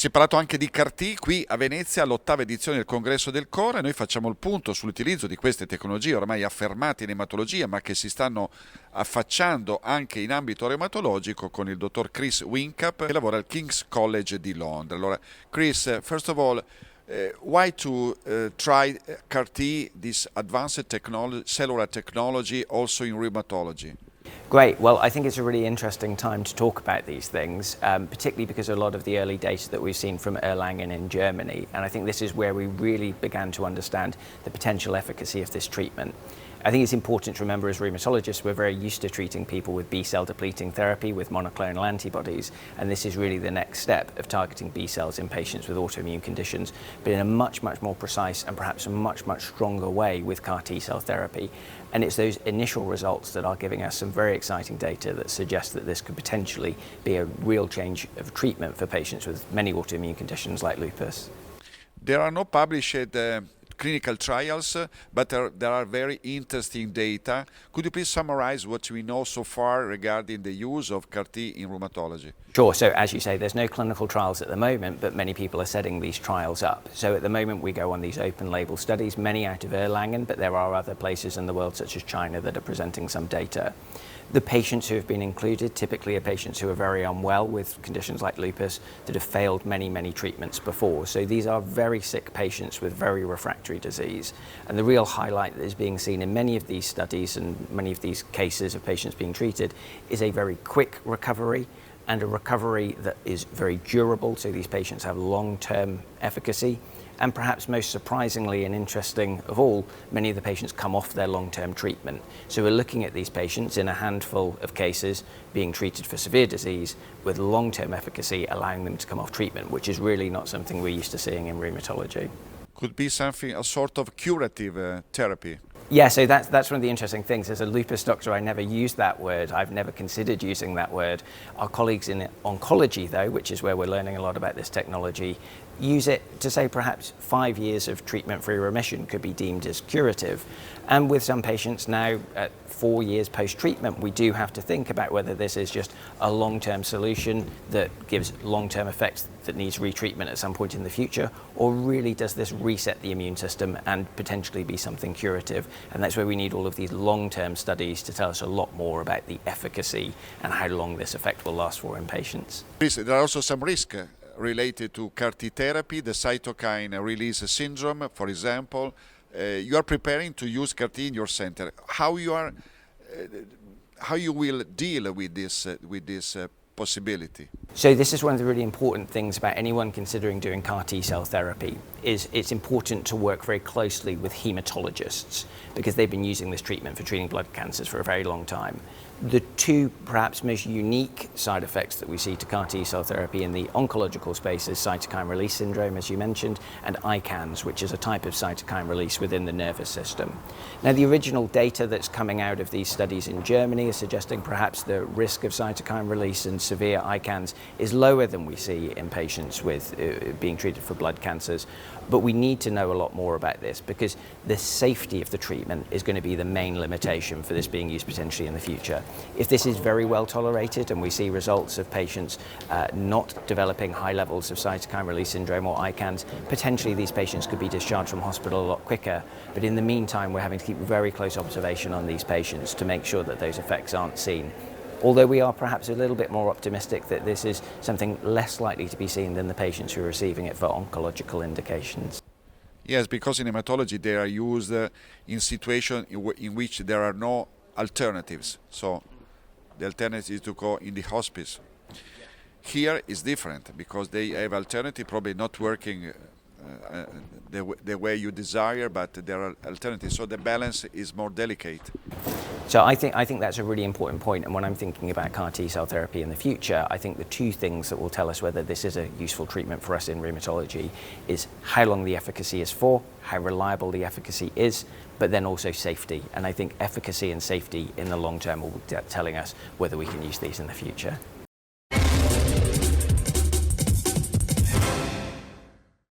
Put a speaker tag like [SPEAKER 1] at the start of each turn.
[SPEAKER 1] Si è parlato anche di CAR-T qui a Venezia all'8ª edizione del Congresso del Core. Noi facciamo il punto sull'utilizzo di queste tecnologie ormai affermate in ematologia, ma che si stanno affacciando anche in ambito reumatologico con il dottor Chris Wincap, che lavora al King's College di Londra. Allora, Chris, first of all, why to try CAR-T, this advanced cellular technology, also in rheumatology?
[SPEAKER 2] Great. Well, I think it's a really interesting time to talk about these things, particularly because a lot of the early data that we've seen from Erlangen in Germany, and I think this is where we really began to understand the potential efficacy of this treatment. I think it's important to remember as rheumatologists, we're very used to treating people with B-cell depleting therapy with monoclonal antibodies, and this is really the next step of targeting B cells in patients with autoimmune conditions, but in a much, much more precise and perhaps a much, much stronger way with CAR T-cell therapy. And it's those initial results that are giving us some very exciting data that suggest that this could potentially be a real change of treatment for patients with many autoimmune conditions like lupus.
[SPEAKER 1] There are no published clinical trials, but there are very interesting data. Could you please summarize what we know so far regarding the use of CAR-T in rheumatology?
[SPEAKER 2] Sure. So as you say, there's no clinical trials at the moment, but many people are setting these trials up. So at the moment we go on these open label studies, many out of Erlangen, but there are other places in the world such as China that are presenting some data. The patients who have been included typically are patients who are very unwell with conditions like lupus that have failed many, many treatments before. So these are very sick patients with very refractory disease. And the real highlight that is being seen in many of these studies and many of these cases of patients being treated is a very quick recovery and a recovery that is very durable. So these patients have long-term efficacy. And perhaps most surprisingly and interesting of all, many of the patients come off their long-term treatment. So we're looking at these patients in a handful of cases being treated for severe disease with long-term efficacy, allowing them to come off treatment, which is really not something we're used to seeing in rheumatology.
[SPEAKER 1] Could be something, a sort of curative therapy.
[SPEAKER 2] Yeah, so that's one of the interesting things. As a lupus doctor, I never used that word. I've never considered using that word. Our colleagues in oncology, though, which is where we're learning a lot about this technology, use it to say perhaps 5 years of treatment-free remission could be deemed as curative. And with some patients now at 4 years post-treatment, we do have to think about whether this is just a long-term solution that gives long-term effects that needs retreatment at some point in the future, or really does this reset the immune system and potentially be something curative? And that's where we need all of these long-term studies to tell us a lot more about the efficacy and how long this effect will last for in patients.
[SPEAKER 1] There are also some risks related to CAR-T therapy, the cytokine release syndrome, for example. You are preparing to use CAR-T in your center. How you will deal with this possibility?
[SPEAKER 2] So this is one of the really important things about anyone considering doing CAR T-cell therapy is it's important to work very closely with hematologists because they've been using this treatment for treating blood cancers for a very long time. The two perhaps most unique side effects that we see to CAR T-cell therapy in the oncological space is cytokine release syndrome, as you mentioned, and ICANS, which is a type of cytokine release within the nervous system. Now, the original data that's coming out of these studies in Germany is suggesting perhaps the risk of cytokine release and severe ICANS is lower than we see in patients with being treated for blood cancers. But we need to know a lot more about this because the safety of the treatment is going to be the main limitation for this being used potentially in the future. If this is very well tolerated and we see results of patients not developing high levels of cytokine release syndrome or ICANS, potentially these patients could be discharged from hospital a lot quicker. But in the meantime, we're having to keep very close observation on these patients to make sure that those effects aren't seen. Although we are perhaps a little bit more optimistic that this is something less likely to be seen than the patients who are receiving it for oncological indications.
[SPEAKER 1] Yes, because in hematology they are used in situations in which there are no alternatives. So the alternative is to go in the hospice. Here is different because they have alternative, probably not working the way you desire, but there are alternatives. So the balance is more delicate.
[SPEAKER 2] So I think that's a really important point. And when I'm thinking about CAR T-cell therapy in the future, I think the two things that will tell us whether this is a useful treatment for us in rheumatology is how long the efficacy is for, how reliable the efficacy is, but then also safety. And I think efficacy and safety in the long term will be telling us whether we can use these in the future.